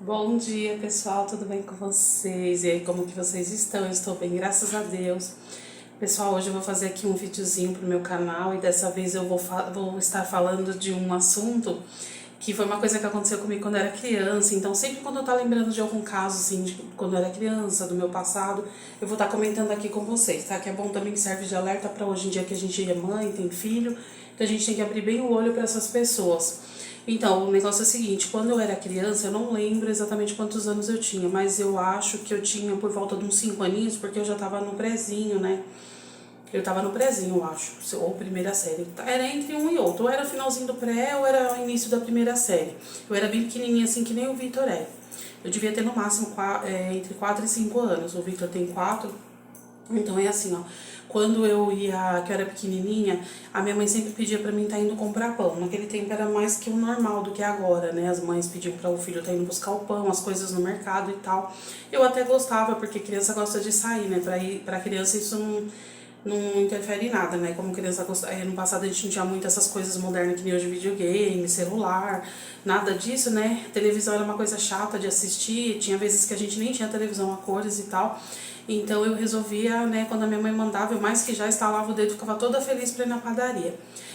Bom dia, pessoal, tudo bem com vocês? E aí, como que vocês estão? Eu estou bem, graças a Deus. Pessoal, hoje eu vou fazer aqui um videozinho pro meu canal e dessa vez eu vou estar falando de um assunto que foi uma coisa que aconteceu comigo quando eu era criança. Então, sempre quando eu estou lembrando de algum caso, assim, de quando eu era criança, do meu passado, eu vou estar comentando aqui com vocês, tá? Que é bom também que serve de alerta para hoje em dia que a gente é mãe, tem filho, então a gente tem que abrir bem o olho para essas pessoas. Então, o negócio é o seguinte, quando eu era criança, eu não lembro exatamente quantos anos eu tinha, mas eu acho que eu tinha por volta de uns 5 aninhos, porque eu já tava no prezinho, né? Eu tava no prezinho, eu acho, ou primeira série. Era entre um e outro, ou era o finalzinho do pré, ou era o início da primeira série. Eu era bem pequenininha, assim, que nem o Vitor é. Eu devia ter no máximo entre 4 e 5 anos, o Vitor tem 4. Então é assim, ó, quando que eu era pequenininha, a minha mãe sempre pedia pra mim estar indo comprar pão. Naquele tempo era mais que o normal do que agora, né? As mães pediam para o filho estar indo buscar o pão, as coisas no mercado e tal. Eu até gostava, porque criança gosta de sair, né? Pra criança isso não interfere em nada, né? Como criança no passado a gente não tinha muito essas coisas modernas que nem hoje, videogame, celular, nada disso, né? Televisão era uma coisa chata de assistir, tinha vezes que a gente nem tinha televisão a cores e tal. Então eu resolvia, né, quando a minha mãe mandava, eu mais que já estalava o dedo, ficava toda feliz para ir na padaria.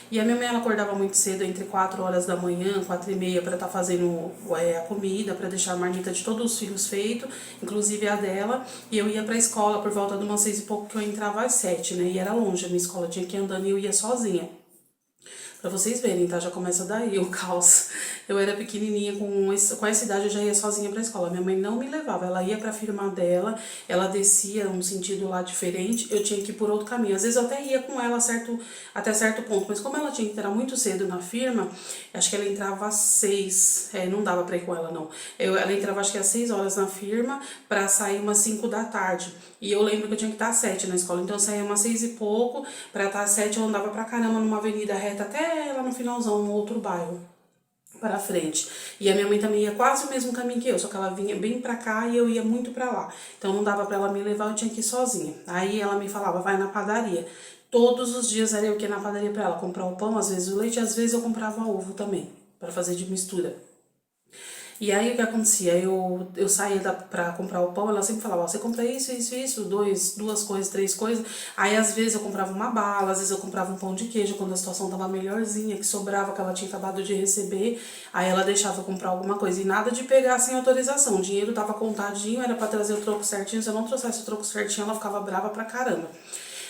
E a minha mãe, ela acordava muito cedo, entre 4 horas da manhã, 4 e meia, para estar fazendo a comida, para deixar a marmita de todos os filhos feito, inclusive a dela. E eu ia para a escola por volta de umas 6 e pouco, que eu entrava às 7, né? E era longe a minha escola, tinha que ir andando e eu ia sozinha. Pra vocês verem, tá? Já começa daí o caos. Eu era pequenininha, com essa idade eu já ia sozinha pra escola. Minha mãe não me levava, ela ia pra firma dela, ela descia um sentido lá diferente, eu tinha que ir por outro caminho. Às vezes eu até ia com ela até certo ponto, mas como ela tinha que entrar muito cedo na firma, acho que ela entrava às 6, não dava pra ir com ela não. Ela entrava acho que às 6 horas na firma pra sair umas 5 da tarde. E eu lembro que eu tinha que estar às 7 na escola, então eu saía umas 6 e pouco, pra estar às 7 eu andava pra caramba numa avenida reta até lá no finalzão, no outro bairro, para frente. E a minha mãe também ia quase o mesmo caminho que eu, só que ela vinha bem pra cá e eu ia muito pra lá. Então não dava pra ela me levar, eu tinha que ir sozinha. Aí ela me falava, vai na padaria. Todos os dias era eu que ia na padaria pra ela comprar o pão, às vezes o leite, às vezes eu comprava ovo também, pra fazer de mistura. E aí o que acontecia? Eu saía pra comprar o pão, ela sempre falava, ó, você compra isso, duas coisas, 3 coisas. Aí às vezes eu comprava uma bala, às vezes eu comprava um pão de queijo quando a situação tava melhorzinha, que sobrava, que ela tinha acabado de receber. Aí ela deixava eu comprar alguma coisa. E nada de pegar sem autorização. O dinheiro tava contadinho, era pra trazer o troco certinho. Se eu não trouxesse o troco certinho, ela ficava brava pra caramba.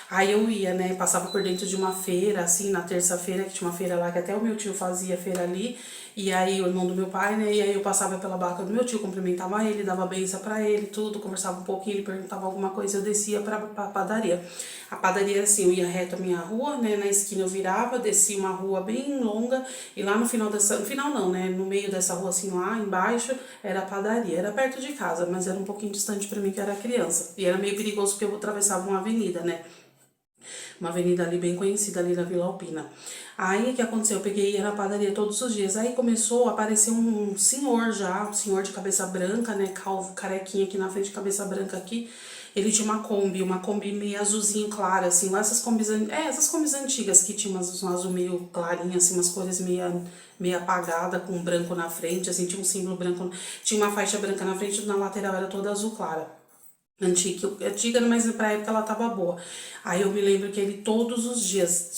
Aí eu ia, né, passava por dentro de uma feira, assim, na terça-feira, que tinha uma feira lá, que até o meu tio fazia feira ali, e aí o irmão do meu pai, né, e aí eu passava pela barca do meu tio, cumprimentava ele, dava benção pra ele, tudo, conversava um pouquinho, ele perguntava alguma coisa, eu descia pra padaria. A padaria, assim, eu ia reto a minha rua, né, na esquina eu virava, descia uma rua bem longa, e lá no final no final não, né, no meio dessa rua, assim, lá embaixo, era a padaria, era perto de casa, mas era um pouquinho distante pra mim, que era criança, e era meio perigoso porque eu atravessava uma avenida, né, uma avenida ali bem conhecida ali na Vila Alpina. Aí o que aconteceu? Eu peguei e ia na padaria todos os dias. Aí começou a aparecer um senhor já, um senhor de cabeça branca, né? Calvo, carequinha aqui na frente, cabeça branca aqui. Ele tinha uma Kombi meio azulzinho clara, assim, lá essas combis antigas que tinha um azul meio clarinho, assim, umas cores meio apagada, com branco na frente, assim, tinha um símbolo branco, tinha uma faixa branca na frente, na lateral era toda azul clara. Antiga, mas pra época ela tava boa. Aí eu me lembro que ele todos os dias,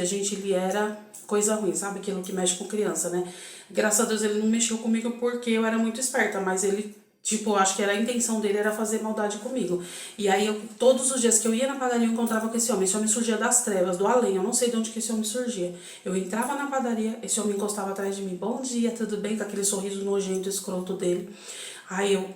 gente, ele era coisa ruim, sabe? Aquilo que mexe com criança, né? Graças a Deus ele não mexeu comigo porque eu era muito esperta, mas ele, tipo, acho que era a intenção dele era fazer maldade comigo. E aí todos os dias que eu ia na padaria eu encontrava com esse homem surgia das trevas, do além, eu não sei de onde que esse homem surgia. Eu entrava na padaria, esse homem encostava atrás de mim, bom dia, tudo bem? Com aquele sorriso nojento, escroto dele. Aí eu,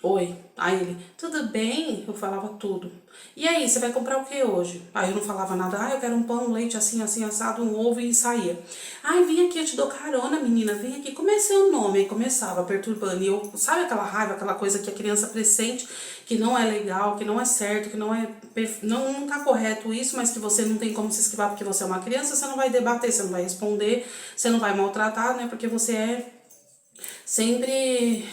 oi. Aí ele, tudo bem? Eu falava tudo. E aí, você vai comprar o que hoje? Aí eu não falava nada. Ah, eu quero um pão, um leite, assim, assim, assado, um ovo e saía. Ai, vem aqui, eu te dou carona, menina, vem aqui. Como é seu nome? Aí começava perturbando. E eu, sabe aquela raiva, aquela coisa que a criança pressente, que não é legal, que não é certo, que não tá correto isso, mas que você não tem como se esquivar porque você é uma criança, você não vai debater, você não vai responder, você não vai maltratar, né? Porque sempre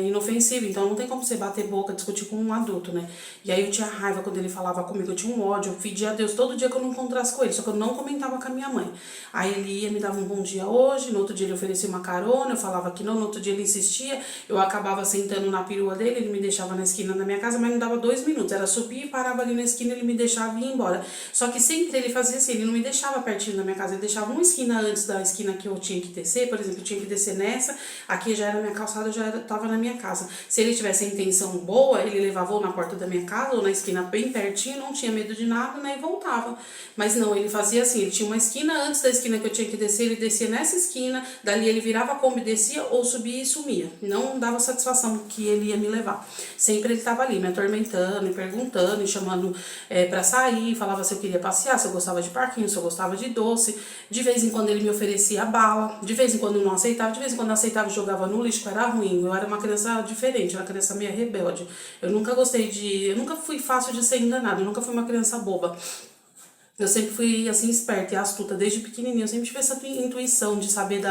inofensivo, então não tem como você bater boca, discutir com um adulto, né? E aí eu tinha raiva quando ele falava comigo, eu tinha um ódio, eu pedia a Deus todo dia que eu não encontrasse com ele, só que eu não comentava com a minha mãe. Aí ele ia, me dava um bom dia hoje, no outro dia ele oferecia uma carona, eu falava que não, no outro dia ele insistia, eu acabava sentando na perua dele, ele me deixava na esquina da minha casa, mas não dava 2 minutos, era subir e parava ali na esquina, ele me deixava e ia embora. Só que sempre ele fazia assim, ele não me deixava pertinho da minha casa, ele deixava uma esquina antes da esquina que eu tinha que descer, por exemplo, eu tinha que descer nessa, aqui já era minha calçada, eu já estava na minha casa. Se ele tivesse a intenção boa, ele levava ou na porta da minha casa ou na esquina bem pertinho, não tinha medo de nada, né, e voltava. Mas não, ele fazia assim, ele tinha uma esquina antes da esquina que eu tinha que descer, ele descia nessa esquina, dali ele virava a Kombi, descia ou subia e sumia. Não dava satisfação que ele ia me levar. Sempre ele estava ali me atormentando, me perguntando, me chamando pra sair, falava se eu queria passear, se eu gostava de parquinho, se eu gostava de doce. De vez em quando ele me oferecia bala, de vez em quando eu não aceitava, de vez em quando eu aceitava e jogava no lixo, que era ruim. Eu era uma criança diferente, eu era uma criança meio rebelde. Eu nunca fui fácil de ser enganada, eu nunca fui uma criança boba. Eu sempre fui assim esperta e astuta desde pequenininha, eu sempre tive essa intuição de saber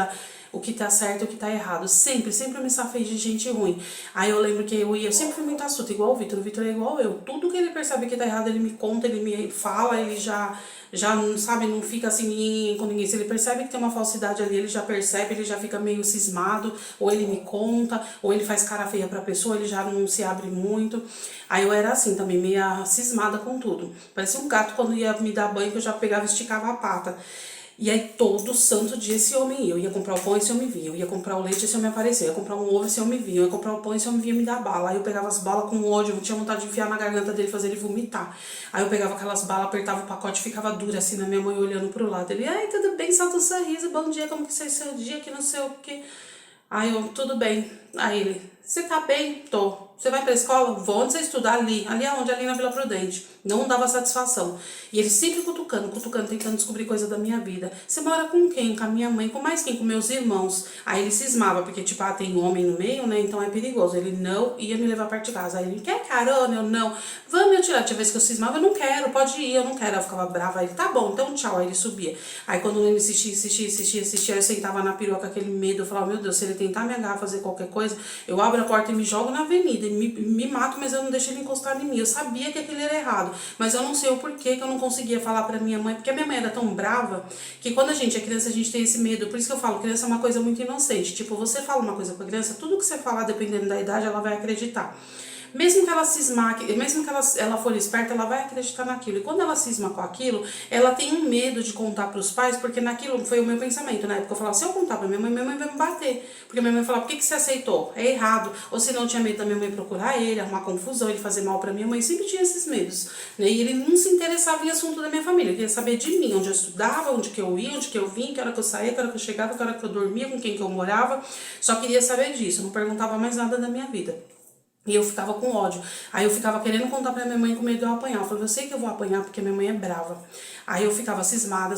o que tá certo e o que tá errado. Sempre eu me safei de gente ruim. Aí eu lembro que eu sempre fui muito astuta, igual o Vitor é igual eu. Tudo que ele percebe que tá errado, ele me conta, ele me fala, ele já sabe, não fica assim com ninguém. Se ele percebe que tem uma falsidade ali, ele já percebe, ele já fica meio cismado, ou ele me conta, ou ele faz cara feia pra pessoa, ele já não se abre muito. Aí eu era assim também, meio cismada com tudo. Parecia um gato quando ia me dar banho, que eu já pegava e esticava a pata. E aí todo santo dia esse homem ia. Eu ia comprar o pão e esse homem vinha. Eu ia comprar o leite e esse homem aparecia. Eu ia comprar um ovo e esse homem vinha. Eu ia comprar o pão e esse homem vinha me dar bala. Aí eu pegava as balas com ódio, eu tinha vontade de enfiar na garganta dele e fazer ele vomitar. Aí eu pegava aquelas balas, apertava o pacote e ficava dura assim na minha mãe olhando pro lado. Ele, ai, tudo bem, solta um sorriso, bom dia, como que foi seu dia, que não sei o quê. Aí eu, tudo bem. Aí ele, você tá bem? Tô. Você vai pra escola? Vou. Onde você estuda? Ali. Ali aonde? Ali na Vila Prudente. Não dava satisfação. E ele sempre cutucando, tentando descobrir coisa da minha vida. Você mora com quem? Com a minha mãe? Com mais quem? Com meus irmãos. Aí ele cismava, porque tipo, tem homem no meio, né? Então é perigoso. Ele não ia me levar perto de casa. Aí ele, quer carona? Eu não. Vamos me tirar. Tinha vez que eu cismava, eu não quero, pode ir, eu não quero. Eu ficava brava. Aí ele, tá bom, então tchau. Aí ele subia. Aí quando ele insistia, eu sentava na perua com aquele medo. Eu falava, meu Deus, se ele tentar me agarrar, fazer qualquer coisa, eu abro a porta e me jogo na avenida. Me mato, mas eu não deixo ele encostar em mim. Eu sabia que aquilo era errado, mas eu não sei o porquê que eu não conseguia falar pra minha mãe, porque a minha mãe era tão brava que quando a gente é criança a gente tem esse medo. Por isso que eu falo, criança é uma coisa muito inocente. Tipo, você fala uma coisa pra criança, tudo que você falar, dependendo da idade, ela vai acreditar. Mesmo que ela cismar, mesmo que ela for esperta, ela vai acreditar naquilo. E quando ela cisma com aquilo, ela tem um medo de contar pros pais, porque naquilo foi o meu pensamento. Na época eu falava, se eu contar pra minha mãe vai me bater. Porque minha mãe falava, por que você aceitou? É errado. Ou se não tinha medo da minha mãe procurar ele, arrumar confusão, ele fazer mal pra minha mãe. Sempre tinha esses medos. Né? E ele não se interessava em assunto da minha família. Ele queria saber de mim, onde eu estudava, onde que eu ia, onde que eu vim, que hora que eu saía, que hora que eu chegava, que hora que eu dormia, com quem que eu morava. Só queria saber disso. Não perguntava mais nada da minha vida. E eu ficava com ódio. Aí eu ficava querendo contar pra minha mãe com medo de eu apanhar. Eu falei, eu sei que eu vou apanhar porque minha mãe é brava. Aí eu ficava cismada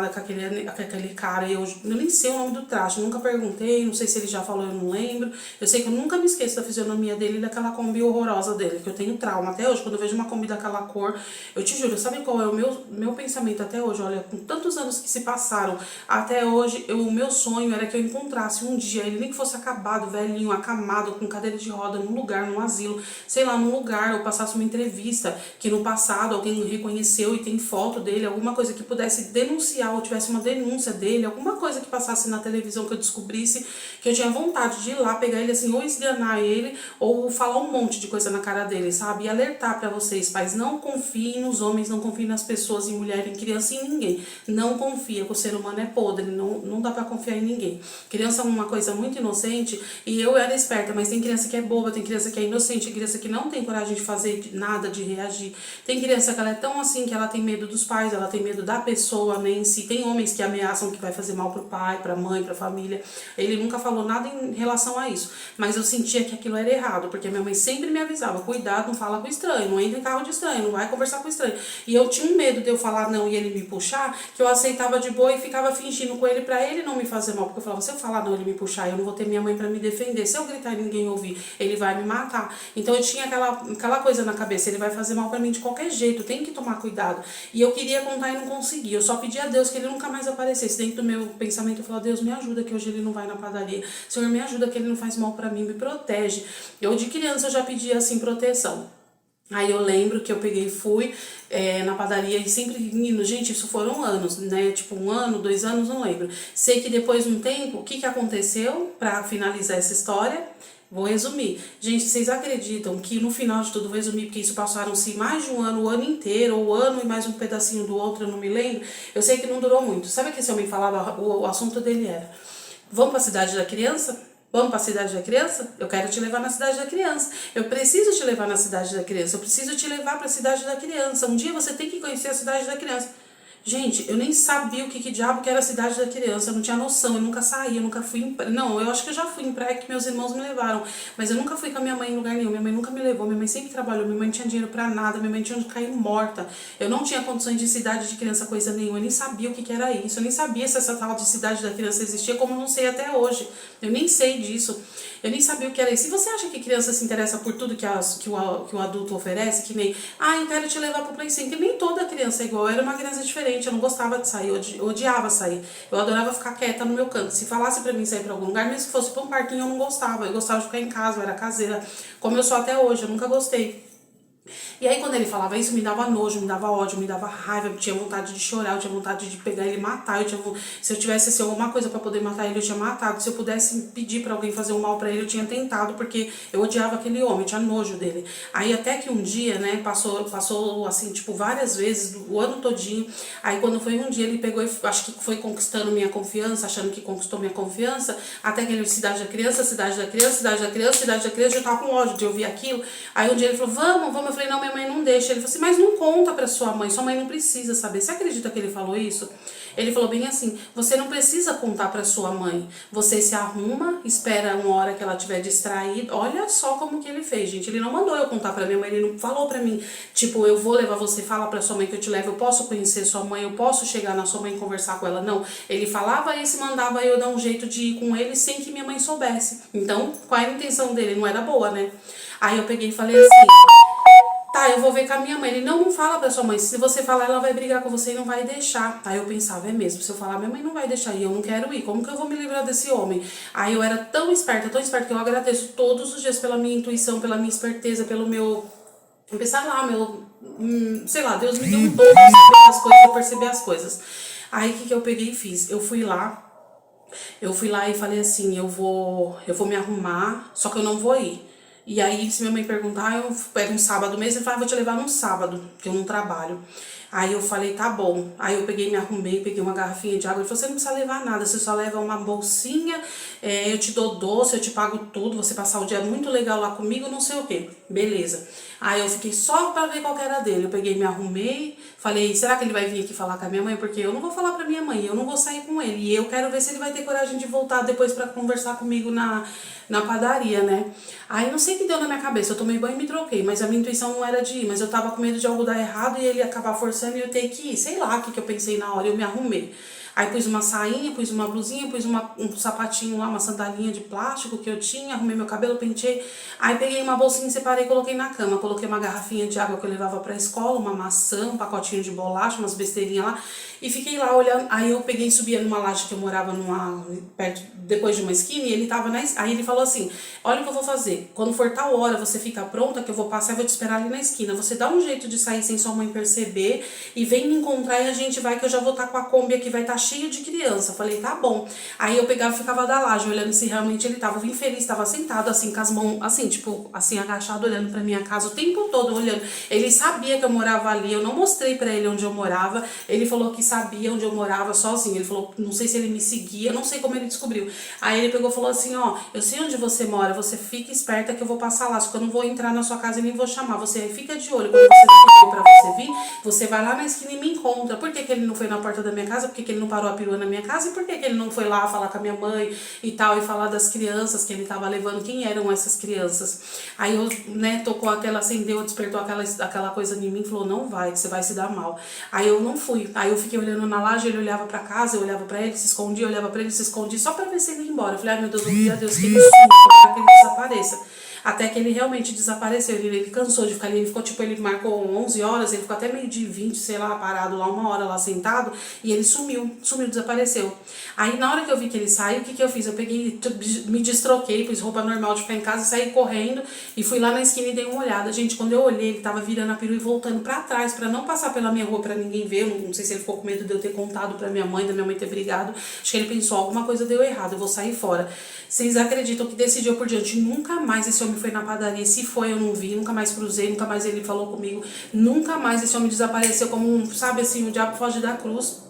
com aquele cara. Eu nem sei o nome do traste, nunca perguntei, não sei se ele já falou, eu não lembro. Eu sei que eu nunca me esqueço da fisionomia dele e daquela Kombi horrorosa dele, que eu tenho trauma. Até hoje, quando eu vejo uma Kombi daquela cor, eu te juro, sabe qual é o meu pensamento até hoje? Olha, com tantos anos que se passaram, até hoje, o meu sonho era que eu encontrasse um dia, ele nem que fosse acabado, velhinho, acamado, com cadeira de roda, num lugar, num asilo, sei lá, num lugar, ou passasse uma entrevista que no passado alguém reconheceu e tem foto dele, alguma coisa que pudesse denunciar, ou tivesse uma denúncia dele, alguma coisa que passasse na televisão que eu descobrisse, que eu tinha vontade de ir lá, pegar ele assim, ou esganar ele, ou falar um monte de coisa na cara dele, sabe? E alertar pra vocês, pais, não confiem nos homens, não confiem nas pessoas, em mulher, em criança, em ninguém. Não confia, porque o ser humano é podre, não dá pra confiar em ninguém. Criança é uma coisa muito inocente, e eu era esperta, mas tem criança que é boba, tem criança que é inocente, criança que não tem coragem de fazer nada, de reagir. Tem criança que ela é tão assim que ela tem medo dos pais, ela tem medo da pessoa, né, em si. Tem homens que ameaçam que vai fazer mal pro pai, pra mãe, pra família. Ele nunca falou nada em relação a isso, mas eu sentia que aquilo era errado, porque minha mãe sempre me avisava, cuidado, não fala com estranho, não entra em carro de estranho, não vai conversar com estranho. E eu tinha um medo de eu falar não e ele me puxar, que eu aceitava de boa e ficava fingindo com ele pra ele não me fazer mal, porque eu falava, se eu falar não, ele me puxar, eu não vou ter minha mãe pra me defender, se eu gritar e ninguém ouvir, ele vai me matar. matar. Então eu tinha aquela coisa na cabeça, ele vai fazer mal pra mim de qualquer jeito, tem que tomar cuidado. E eu queria contar e não conseguia. Eu só pedi a Deus que ele nunca mais aparecesse. Dentro do meu pensamento eu falava, Deus, me ajuda que hoje ele não vai na padaria. Senhor, me ajuda que ele não faz mal pra mim, me protege. Eu de criança eu já pedia assim proteção. Aí eu lembro que eu peguei e fui na padaria e sempre indo, gente, isso foram anos, né, tipo 1 ano, 2 anos, não lembro. Sei que depois de um tempo, o que aconteceu pra finalizar essa história? Vou resumir. Gente, vocês acreditam que no final de tudo, vou resumir, porque isso passaram-se mais de um ano, o ano inteiro, ou o ano e mais um pedacinho do outro, eu não me lembro. Eu sei que não durou muito. Sabe o que esse homem falava? O assunto dele era, vamos pra cidade da criança? Vamos para a cidade da criança? Eu quero te levar na cidade da criança. Eu preciso te levar na cidade da criança. Eu preciso te levar para a cidade da criança. Um dia você tem que conhecer a cidade da criança. Gente, eu nem sabia o que diabo que era a cidade da criança, eu não tinha noção, eu nunca saí, eu nunca fui em praia. Não, eu acho que eu já fui em praia que meus irmãos me levaram, mas eu nunca fui com a minha mãe em lugar nenhum, minha mãe nunca me levou, minha mãe sempre trabalhou, minha mãe não tinha dinheiro pra nada, minha mãe tinha onde cair morta, eu não tinha condições de cidade de criança coisa nenhuma, eu nem sabia o que era isso, eu nem sabia se essa tal de cidade da criança existia, como eu não sei até hoje, eu nem sei disso. Eu nem sabia o que era isso. Se você acha que criança se interessa por tudo que o adulto oferece, que nem, eu quero te levar pro Play Center, nem toda criança é igual, eu era uma criança diferente, eu não gostava de sair, eu odiava sair, eu adorava ficar quieta no meu canto. Se falasse pra mim sair pra algum lugar, mesmo que fosse pra um parquinho, eu não gostava, eu gostava de ficar em casa, eu era caseira, como eu sou até hoje, eu nunca gostei. E aí quando ele falava isso, me dava nojo, me dava ódio, me dava raiva, eu tinha vontade de chorar, eu tinha vontade de pegar ele e matar, se eu tivesse assim, alguma coisa pra poder matar ele, eu tinha matado, se eu pudesse pedir pra alguém fazer um mal pra ele, eu tinha tentado, porque eu odiava aquele homem, eu tinha nojo dele. Aí até que um dia, né, passou assim, tipo, várias vezes, o ano todinho, aí quando foi um dia, ele pegou e acho que foi conquistando minha confiança, achando que conquistou minha confiança, até que ele disse, cidade da criança, cidade da criança, cidade da criança, cidade da criança, eu tava com ódio de ouvir aquilo. Aí um dia ele falou, vamos, eu falei, não, minha mãe não deixa. Ele falou assim, mas não conta pra sua mãe não precisa saber. Você acredita que ele falou isso? Ele falou bem assim, você não precisa contar pra sua mãe. Você se arruma, espera uma hora que ela estiver distraída. Olha só como que ele fez, gente. Ele não mandou eu contar pra minha mãe, ele não falou pra mim, tipo, eu vou levar você, fala pra sua mãe que eu te levo, eu posso conhecer sua mãe, eu posso chegar na sua mãe e conversar com ela. Não, ele falava isso e mandava eu dar um jeito de ir com ele sem que minha mãe soubesse. Então, qual era a intenção dele? Não era boa, né? Aí eu peguei e falei assim, tá, eu vou ver com a minha mãe. Ele, não fala pra sua mãe. Se você falar, ela vai brigar com você e não vai deixar. Aí eu pensava, é mesmo, se eu falar, minha mãe não vai deixar e eu não quero ir. Como que eu vou me livrar desse homem? Aí eu era tão esperta, que eu agradeço todos os dias pela minha intuição, pela minha esperteza, pelo meu... Pensar lá, sei lá, Deus me deu um dom de saber as coisas, de perceber as coisas. Aí o que eu peguei e fiz? Eu fui lá e falei assim, eu vou me arrumar, só que eu não vou ir. E aí, se minha mãe perguntar, eu pego um sábado mesmo, ele fala, vou te levar num sábado, que eu não trabalho. Aí eu falei, tá bom. Aí eu peguei, me arrumei, peguei uma garrafinha de água. Ele falou, você não precisa levar nada, você só leva uma bolsinha, eu te dou doce, eu te pago tudo, você passar o dia muito legal lá comigo, não sei o quê. Beleza. Aí eu fiquei só pra ver qual que era dele. Eu peguei, me arrumei, falei, será que ele vai vir aqui falar com a minha mãe? Porque eu não vou falar pra minha mãe, eu não vou sair com ele. E eu quero ver se ele vai ter coragem de voltar depois pra conversar comigo na padaria, né? Aí não sei o que deu na minha cabeça, eu tomei banho e me troquei, mas a minha intuição não era de ir, mas eu tava com medo de algo dar errado e ele acabar forçando e eu ter que ir, sei lá o que eu pensei na hora, eu me arrumei. Aí pus uma sainha, pus uma blusinha, pus um sapatinho lá, uma sandalinha de plástico que eu tinha, arrumei meu cabelo, pentei. Aí peguei uma bolsinha, separei e coloquei na cama. Coloquei uma garrafinha de água que eu levava pra escola, uma maçã, um pacotinho de bolacha, umas besteirinhas lá. E fiquei lá olhando. Aí eu peguei e subia numa laje que eu morava depois de uma esquina, e ele tava aí ele falou assim, olha o que eu vou fazer. Quando for tal hora, você fica pronta que eu vou passar e vou te esperar ali na esquina. Você dá um jeito de sair sem sua mãe perceber e vem me encontrar e a gente vai que eu já vou estar com a Kombi aqui, vai estar cheio de criança. Eu falei, tá bom. Aí eu pegava e ficava da laje, olhando se realmente ele tava. Eu vim feliz, tava sentado assim, com as mãos, assim, tipo, assim, agachado, olhando pra minha casa o tempo todo, olhando. Ele sabia que eu morava ali, eu não mostrei pra ele onde eu morava. Ele falou que sabia onde eu morava sozinho. Ele falou, não sei se ele me seguia, não sei como ele descobriu. Aí ele pegou e falou assim, ó, eu sei onde você mora, você fica esperta que eu vou passar lá, só que eu não vou entrar na sua casa e nem vou chamar. Você fica de olho, quando você for pra você vir, você vai lá na esquina e me encontra. Por que ele não foi na porta da minha casa? Por que ele não parou a perua na minha casa? E por que ele não foi lá falar com a minha mãe e tal, e falar das crianças que ele tava levando? Quem eram essas crianças? Aí eu, né, tocou aquela, acendeu, despertou aquela coisa em mim e falou, não vai, que você vai se dar mal. Aí eu não fui. Aí eu fiquei olhando na laje, ele olhava pra casa, eu olhava pra ele, se escondia, eu olhava pra ele, se escondia, só pra ver se ele ia embora. Eu falei, ai meu Deus, eu pedi a Deus que ele suma, que ele desapareça. até que ele realmente desapareceu. Ele cansou de ficar ali, ele ficou tipo, ele marcou 11 horas, ele ficou até meio de 20, sei lá, parado lá, 1 hora lá sentado, e ele sumiu, desapareceu. Aí na hora que eu vi que ele saiu, o que eu fiz? Eu peguei, me destroquei, pus roupa normal de ficar em casa, saí correndo e fui lá na esquina e dei uma olhada. Gente, quando eu olhei, ele tava virando a perua e voltando pra trás, pra não passar pela minha rua pra ninguém ver. Eu não sei se ele ficou com medo de eu ter contado pra minha mãe, da minha mãe ter brigado. Acho que ele pensou, alguma coisa deu errado, eu vou sair fora. Vocês acreditam que desse dia por diante, nunca mais esse homem foi na padaria? Se foi, eu não vi, nunca mais cruzei, nunca mais ele falou comigo, nunca mais esse homem desapareceu como um, sabe assim, o diabo foge da cruz.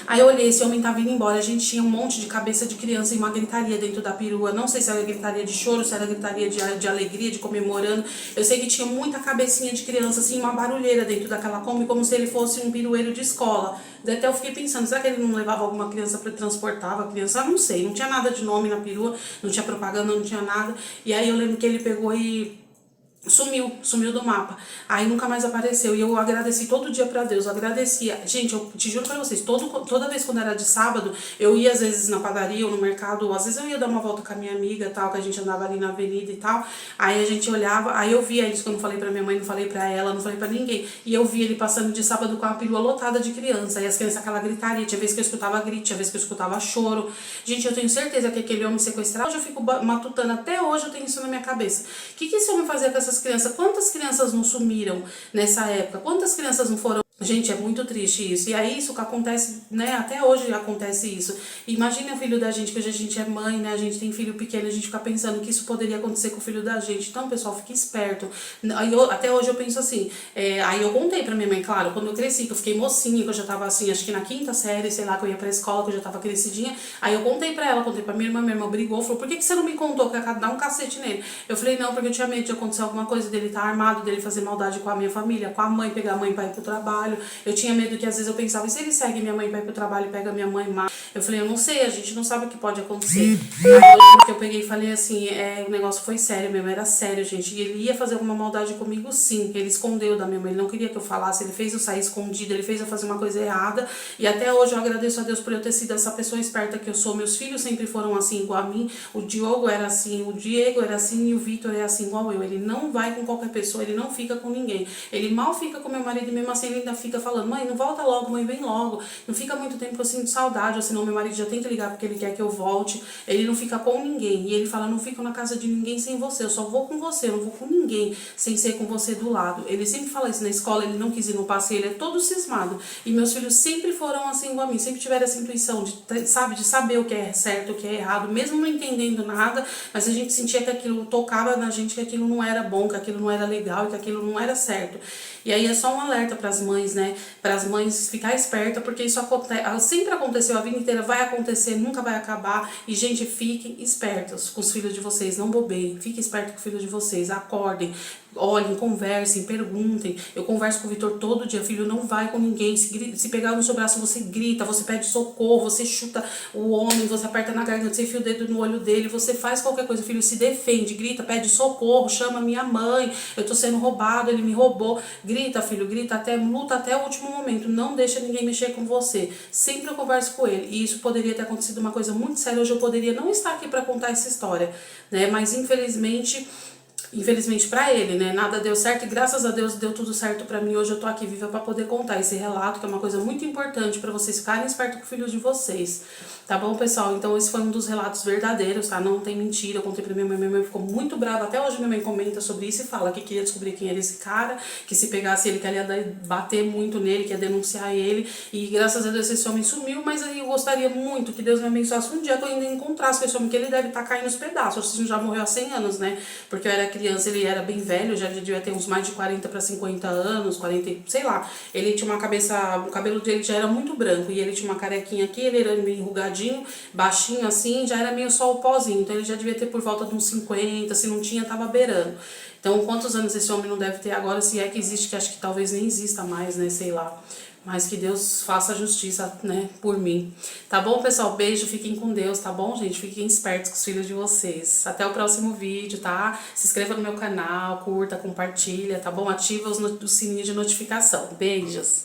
Aí eu olhei, esse homem tava indo embora, a gente tinha um monte de cabeça de criança e uma gritaria dentro da perua, não sei se era gritaria de choro, se era gritaria de alegria, de comemorando, eu sei que tinha muita cabecinha de criança, assim, uma barulheira dentro daquela Kombi, como se ele fosse um pirueiro de escola. Daí até eu fiquei pensando, será que ele não levava alguma criança para transportava a criança? Eu não sei, não tinha nada de nome na perua, não tinha propaganda, não tinha nada, e aí eu lembro que ele pegou e sumiu do mapa. Aí nunca mais apareceu. E eu agradeci todo dia pra Deus. Eu agradecia. Gente, eu te juro pra vocês, toda vez quando era de sábado, eu ia às vezes na padaria ou no mercado, ou às vezes eu ia dar uma volta com a minha amiga, tal, que a gente andava ali na avenida e tal. Aí a gente olhava, aí eu via isso que eu não falei pra minha mãe, não falei pra ela, não falei pra ninguém. E eu via ele passando de sábado com a perua lotada de criança. Aí as crianças aquela gritaria, tinha vez que eu escutava grito, tinha vez que eu escutava choro. Gente, eu tenho certeza que aquele homem sequestrado, hoje eu fico matutando, até hoje eu tenho isso na minha cabeça. O que esse homem fazia com essas crianças? Quantas crianças não sumiram nessa época? Quantas crianças não foram? Gente, é muito triste isso. E é isso que acontece, né? Até hoje acontece isso. Imagina o filho da gente, que hoje a gente é mãe, né? A gente tem filho pequeno, a gente fica pensando que isso poderia acontecer com o filho da gente. Então, pessoal, fique esperto. Até hoje eu penso assim. Aí eu contei pra minha mãe, claro, quando eu cresci, que eu fiquei mocinha, que eu já tava assim, acho que na 5ª série, sei lá, que eu ia pra escola, que eu já tava crescidinha. Aí eu contei pra ela, contei pra minha irmã brigou, falou, por que você não me contou que eu ia dar um cacete nele? Eu falei, não, porque eu tinha medo de acontecer alguma coisa, dele estar armado, dele fazer maldade com a minha família, com a mãe, pegar a mãe pra ir pro trabalho. Eu tinha medo que às vezes eu pensava, e se ele segue minha mãe pra ir pro trabalho e pega minha mãe má? Eu falei, eu não sei, a gente não sabe o que pode acontecer. Aí eu lembro que eu peguei e falei assim, o negócio foi sério mesmo, era sério, gente. E ele ia fazer alguma maldade comigo, sim. Ele escondeu da minha mãe, ele não queria que eu falasse, ele fez eu sair escondida, ele fez eu fazer uma coisa errada. E até hoje eu agradeço a Deus por eu ter sido essa pessoa esperta que eu sou. Meus filhos sempre foram assim, igual a mim. O Diogo era assim, o Diego era assim e o Vitor é assim, igual eu. Ele não vai com qualquer pessoa, ele não fica com ninguém. Ele mal fica com meu marido e mesmo assim ele ainda fica falando, mãe, não volta logo, mãe, vem logo. Não fica muito tempo que eu sinto saudade, ou senão meu marido já tem que ligar porque ele quer que eu volte. Ele não fica com ninguém. E ele fala, não fico na casa de ninguém sem você, eu só vou com você, eu não vou com ninguém sem ser com você do lado. Ele sempre fala isso na escola, ele não quis ir no passeio, ele é todo cismado. E meus filhos sempre foram assim igual a mim, sempre tiveram essa intuição de saber o que é certo, o que é errado, mesmo não entendendo nada, mas a gente sentia que aquilo tocava na gente, que aquilo não era bom, que aquilo não era legal, que aquilo não era certo. E aí é só um alerta para as mães, né? Para as mães ficar esperta, porque isso sempre aconteceu a vida inteira, vai acontecer, nunca vai acabar. E, gente, fiquem espertos com os filhos de vocês, não bobeiem. Fiquem espertos com os filhos de vocês, acordem, olhem, conversem, perguntem. Eu converso com o Vitor todo dia, filho, não vai com ninguém. Se pegar no seu braço, você grita, você pede socorro, você chuta o homem, você aperta na garganta, você enfia o dedo no olho dele, você faz qualquer coisa, filho, se defende, grita, pede socorro, chama minha mãe, eu tô sendo roubado, ele me roubou. Grita, filho, grita, luta até o último momento, não deixa ninguém mexer com você. Sempre eu converso com ele, e isso poderia ter acontecido uma coisa muito séria, hoje eu poderia não estar aqui para contar essa história, né, mas infelizmente para ele, né, nada deu certo e graças a Deus deu tudo certo para mim. Hoje eu tô aqui viva para poder contar esse relato, que é uma coisa muito importante para vocês ficarem espertos com os filhos de vocês, tá bom, pessoal? Então esse foi um dos relatos verdadeiros, tá? Não tem mentira, eu contei pra minha mãe ficou muito brava, até hoje minha mãe comenta sobre isso e fala que queria descobrir quem era esse cara, que se pegasse ele, que ela ia bater muito nele, que ia denunciar ele, e graças a Deus esse homem sumiu, mas aí eu gostaria muito que Deus me abençoasse um dia que eu ainda encontrasse com esse homem, que ele deve estar caindo nos pedaços, assim, já morreu há 100 anos, né, porque eu era criança, ele era bem velho, já devia ter uns mais de 40 para 50 anos, 40, sei lá. Ele tinha uma cabeça, o cabelo dele já era muito branco e ele tinha uma carequinha aqui, ele era meio enrugadinho, baixinho assim, já era meio só o pozinho. Então ele já devia ter por volta de uns 50, se não tinha, tava beirando. Então quantos anos esse homem não deve ter agora, se é que existe, que acho que talvez nem exista mais, né, sei lá. Mas que Deus faça justiça, né, por mim. Tá bom, pessoal? Beijo, fiquem com Deus, tá bom, gente? Fiquem espertos com os filhos de vocês. Até o próximo vídeo, tá? Se inscreva no meu canal, curta, compartilha, tá bom? Ativa o sininho de notificação. Beijos!